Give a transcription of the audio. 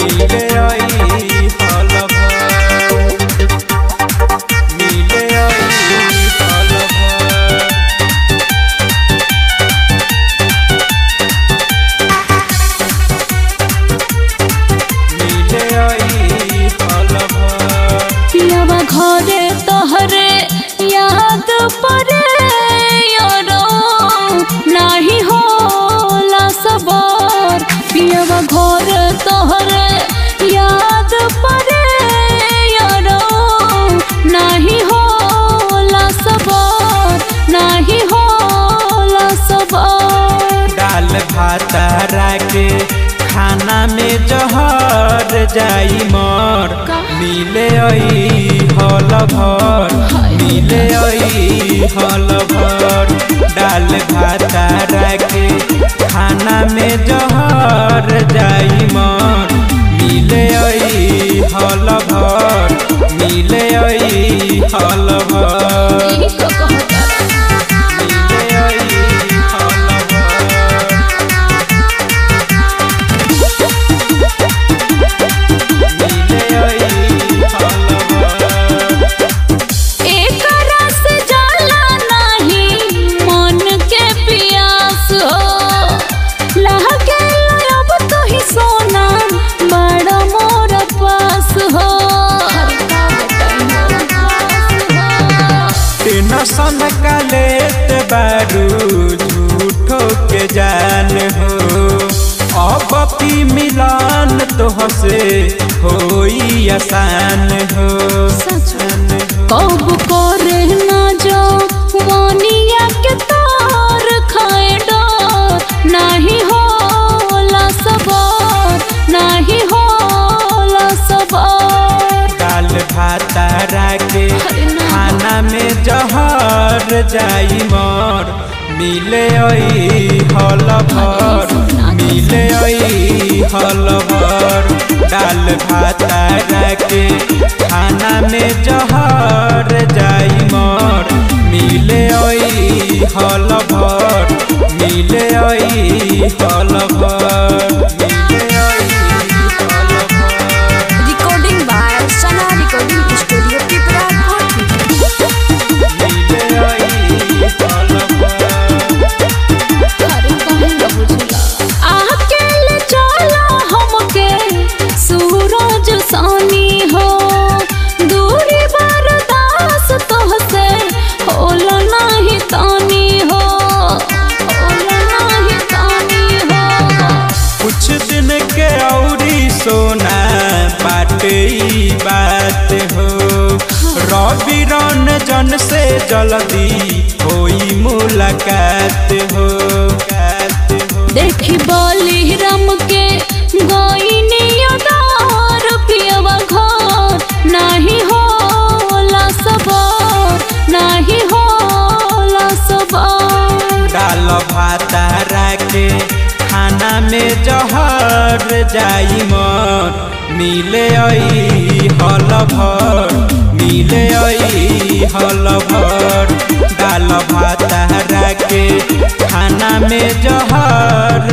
मिले आई हल भर मिले आई हल भर मिले आई हल भर पियावा घरे तोहरे याद परे यारो नाही होला सबर पियावा घरे तोहरे याद परे यारो नाही होला सबर नाही होला सबर दाल भात राके खाना में जहर जाई मर मिले आई हल भर मिले आई हल भर दाल भात राके खाना में जहर जाई मर मिले आई हल भर मिले आई हल भर मिले आई हल भर मिले आई हल भर एकरा से जाला नहीं मन के प्यास हो लहके अब तो ही सोना बड़ा मोर पास हो टेंशन का लेत बारू झूठो के जान हो अब की मिलान तोहसे होई आसान हो कब करे ना जो वानिया के तार खाए डर नहीं होला सबर नहीं होला सबर दाल भात राके खाना में जहर जाई मर मिले आई हल भर मिले आई हल भर दाल भात राके खाना में जहर जाई मर मिले आई हल भर मिले आई हल भर मिले आई हल भर Recording by Sana Recording Studio, Pipra, मिले आई हल भर अकेले चला हमके सूरज सानी हो दूरी बर्दाश्त तोहसे होला नहीं तानी हो होला नहीं तानी हो कुछ दिन के औरी सोना बाटे ई बात हो रवि रंजन से जल्दी होई मुलाकात हो देखी बोली रम के गोइनी उदार पियवा घर नहीं होला सबर नहीं होला सबर दाल भात राके खाना में जहर जाई मर मिले आई हल भर मिले आई हल भर दाल भात राके खाना में जहर